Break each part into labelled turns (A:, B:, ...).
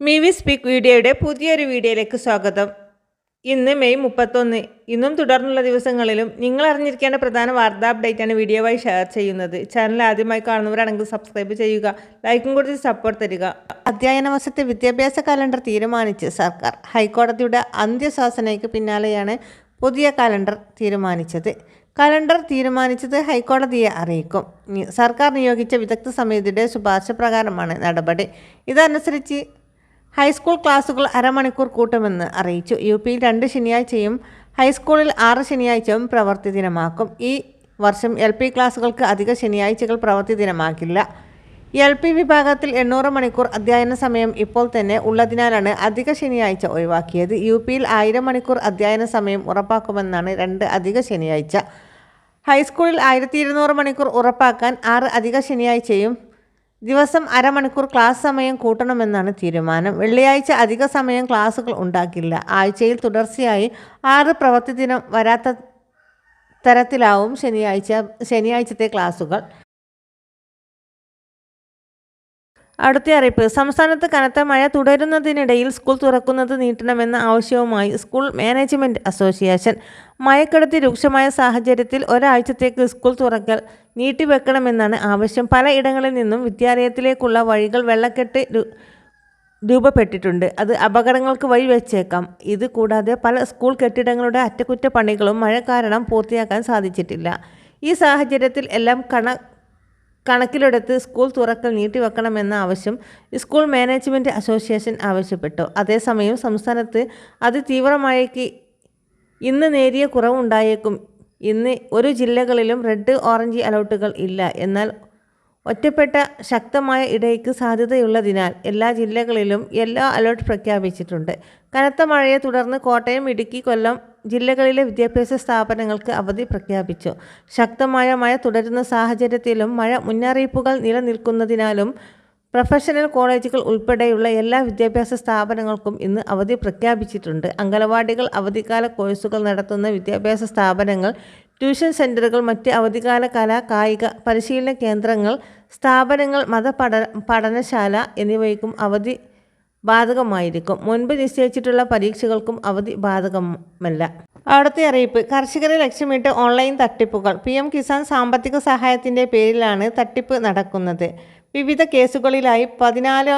A: Mivi speak വീഡിയോയുടെ പുതിയൊരു വീഡിയോയിലേക്ക് സ്വാഗതം. ഇന്ന് മെയ് 31. ഇന്നും തുടർന്നുള്ള ദിവസങ്ങളിലും നിങ്ങൾ അറിഞ്ഞിരിക്കേണ്ട പ്രധാന വാർത്താ അപ്ഡേറ്റാണ് വീഡിയോവായി ഷെയർ ചെയ്യുന്നത്. ചാനൽ ആദ്യമായി കാണുന്നവരാണെങ്കിൽ സബ്സ്ക്രൈബ് ചെയ്യുക, ലൈക്കും കൊടുത്ത് സപ്പോർട്ട് തരിക. അധ്യയന വർഷത്തെ വിദ്യാഭ്യാസ കലണ്ടർ തീരുമാനിച്ച് സർക്കാർ. ഹൈക്കോടതിയുടെ അന്ത്യശാസനയ്ക്ക് പിന്നാലെയാണ് പുതിയ കലണ്ടർ തീരുമാനിച്ചത്. കലണ്ടർ തീരുമാനിച്ചത് ഹൈക്കോടതിയെ അറിയിക്കും. സർക്കാർ നിയോഗിച്ച വിദഗ്ധ സമിതിയുടെ ശുപാർശ പ്രകാരമാണ് നടപടി. ഇതനുസരിച്ച് ഹൈസ്കൂൾ ക്ലാസുകൾ അരമണിക്കൂർ കൂട്ടുമെന്ന് അറിയിച്ചു. UPയിൽ 2 ശനിയാഴ്ചയും ഹൈസ്കൂളിൽ 6 ശനിയാഴ്ചയും പ്രവൃത്തി ദിനമാക്കും. ഈ വർഷം LP ക്ലാസുകൾക്ക് അധിക ശനിയാഴ്ചകൾ പ്രവൃത്തി ദിനമാക്കില്ല. LP വിഭാഗത്തിൽ 800 മണിക്കൂർ അധ്യയന സമയം ഇപ്പോൾ തന്നെ ഉള്ളതിനാലാണ് അധിക ശനിയാഴ്ച ഒഴിവാക്കിയത്. UPയിൽ 1000 മണിക്കൂർ അധ്യയന സമയം ഉറപ്പാക്കുമെന്നാണ് 2 അധിക ശനിയാഴ്ച. ഹൈസ്കൂളിൽ 1200 മണിക്കൂർ ഉറപ്പാക്കാൻ 6 അധിക ശനിയാഴ്ചയും ദിവസം അരമണിക്കൂർ ക്ലാസ് സമയം കൂട്ടണമെന്നാണ് തീരുമാനം. വെള്ളിയാഴ്ച അധിക സമയം ക്ലാസുകൾ ഉണ്ടാക്കില്ല. ആഴ്ചയിൽ തുടർച്ചയായി 6 പ്രവൃത്തി ദിനം വരാത്ത തരത്തിലാവും ശനിയാഴ്ചത്തെ ക്ലാസുകൾ. അടുത്ത അറിയിപ്പ്. സംസ്ഥാനത്ത് കനത്ത മഴ തുടരുന്നതിനിടയിൽ സ്കൂൾ തുറക്കുന്നത് നീട്ടണമെന്ന ആവശ്യവുമായി സ്കൂൾ മാനേജ്മെൻറ്റ് അസോസിയേഷൻ. മഴക്കെടുതി രൂക്ഷമായ സാഹചര്യത്തിൽ ഒരാഴ്ചത്തേക്ക് സ്കൂൾ തുറക്കൽ നീട്ടിവെക്കണമെന്നാണ് ആവശ്യം. പലയിടങ്ങളിൽ നിന്നും വിദ്യാലയത്തിലേക്കുള്ള വഴികൾ വെള്ളക്കെട്ട് രൂപപ്പെട്ടിട്ടുണ്ട്. അത് അപകടങ്ങൾക്ക് വഴിവെച്ചേക്കാം. ഇത് കൂടാതെ പല സ്കൂൾ കെട്ടിടങ്ങളുടെ അറ്റകുറ്റപ്പണികളും മഴ കാരണം പൂർത്തിയാക്കാൻ സാധിച്ചിട്ടില്ല. ഈ സാഹചര്യത്തിൽ എല്ലാം കണക്കിലെടുത്ത് സ്കൂൾ തുറക്കൽ നീട്ടിവെക്കണമെന്ന ആവശ്യം സ്കൂൾ മാനേജ്മെൻറ്റ് അസോസിയേഷൻ ആവശ്യപ്പെട്ടു. അതേസമയം സംസ്ഥാനത്ത് അതിതീവ്ര മഴയ്ക്ക് ഇന്ന് നേരിയ കുറവുണ്ടായേക്കും. ഇന്ന് ഒരു ജില്ലകളിലും റെഡ് ഓറഞ്ച് അലർട്ടുകൾ ഇല്ല. എന്നാൽ ഒറ്റപ്പെട്ട ശക്തമായ ഇടയ്ക്ക് സാധ്യതയുള്ളതിനാൽ എല്ലാ ജില്ലകളിലും യെല്ലോ അലർട്ട് പ്രഖ്യാപിച്ചിട്ടുണ്ട്. കനത്ത മഴയെ തുടർന്ന് കോട്ടയം, ഇടുക്കി, കൊല്ലം ജില്ലകളിലെ വിദ്യാഭ്യാസ സ്ഥാപനങ്ങൾക്ക് അവധി പ്രഖ്യാപിച്ചു. ശക്തമായ മഴ തുടരുന്ന സാഹചര്യത്തിലും മഴ മുന്നറിയിപ്പുകൾ നിലനിൽക്കുന്നതിനാലും പ്രൊഫഷണൽ കോളേജുകൾ ഉൾപ്പെടെയുള്ള എല്ലാ വിദ്യാഭ്യാസ സ്ഥാപനങ്ങൾക്കും ഇന്ന് അവധി പ്രഖ്യാപിച്ചിട്ടുണ്ട്. അംഗനവാടികൾ, അവധിക്കാല കോഴ്സുകൾ നടത്തുന്ന വിദ്യാഭ്യാസ സ്ഥാപനങ്ങൾ, ട്യൂഷൻ സെൻ്ററുകൾ, മറ്റ് അവധിക്കാല കലാ കായിക പരിശീലന കേന്ദ്രങ്ങൾ, സ്ഥാപനങ്ങൾ, പഠനശാല എന്നിവയ്ക്കും അവധി ബാധകമായിരിക്കും. മുൻപ് നിശ്ചയിച്ചിട്ടുള്ള പരീക്ഷകൾക്കും അവധി ബാധകമല്ല. അവിടുത്തെ അറിയിപ്പ്. കർഷകരെ ലക്ഷ്യമിട്ട് ഓൺലൈൻ തട്ടിപ്പുകൾ. PM കിസാൻ സാമ്പത്തിക സഹായത്തിൻ്റെ പേരിലാണ് തട്ടിപ്പ് നടക്കുന്നത്. വിവിധ കേസുകളിലായി 14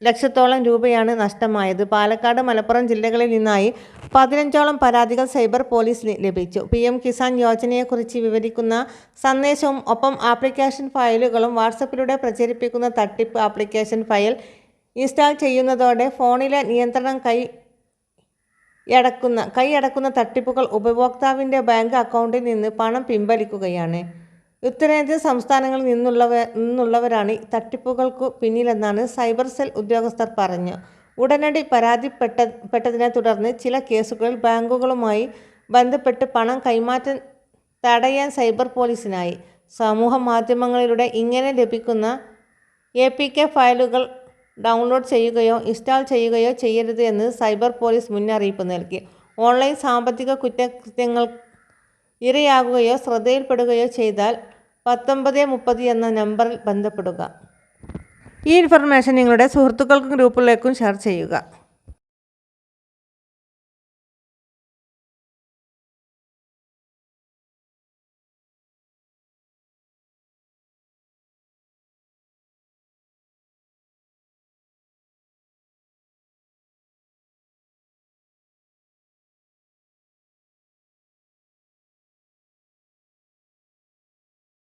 A: ലക്ഷത്തോളം രൂപയാണ് നഷ്ടമായത്. പാലക്കാട്, മലപ്പുറം ജില്ലകളിൽ നിന്നായി 15ഓളം പരാതികൾ സൈബർ പോലീസിന് ലഭിച്ചു. PM കിസാൻ യോജനയെക്കുറിച്ച് വിവരിക്കുന്ന സന്ദേശവും ഒപ്പം ആപ്ലിക്കേഷൻ ഫയലുകളും വാട്സപ്പിലൂടെ പ്രചരിപ്പിക്കുന്ന തട്ടിപ്പ് ആപ്ലിക്കേഷൻ ഫയൽ ഇൻസ്റ്റാൾ ചെയ്യുന്നതോടെ ഫോണിലെ നിയന്ത്രണം കൈയടക്കുന്ന തട്ടിപ്പുകൾ ഉപഭോക്താവിൻ്റെ ബാങ്ക് അക്കൗണ്ടിൽ നിന്ന് പണം പിൻവലിക്കുകയാണ്. ഉത്തരേന്ത്യൻ സംസ്ഥാനങ്ങളിൽ നിന്നുള്ളവരാണ് തട്ടിപ്പുകൾക്കു പിന്നിലെന്നാണ് സൈബർ സെൽ ഉദ്യോഗസ്ഥർ പറഞ്ഞു. ഉടനടി പരാതിപ്പെട്ടതിനെ തുടർന്ന് ചില കേസുകളിൽ ബാങ്കുകളുമായി ബന്ധപ്പെട്ട് പണം കൈമാറ്റം തടയാൻ സൈബർ പോലീസിനായി. സമൂഹ മാധ്യമങ്ങളിലൂടെ ഇങ്ങനെ ലഭിക്കുന്ന APK ഫയലുകൾ ഡൗൺലോഡ് ചെയ്യുകയോ ഇൻസ്റ്റാൾ ചെയ്യുകയോ ചെയ്യരുത് എന്ന് സൈബർ പോലീസ് മുന്നറിയിപ്പ് നൽകി. ഓൺലൈൻ സാമ്പത്തിക കുറ്റകൃത്യങ്ങൾ ഇരയാകുകയോ ശ്രദ്ധയിൽപ്പെടുകയോ ചെയ്താൽ 1930 എന്ന നമ്പറിൽ ബന്ധപ്പെടുക. ഈ ഇൻഫർമേഷൻ നിങ്ങളുടെ സുഹൃത്തുക്കൾക്കും ഗ്രൂപ്പുകളിലേക്കും ഷെയർ ചെയ്യുക.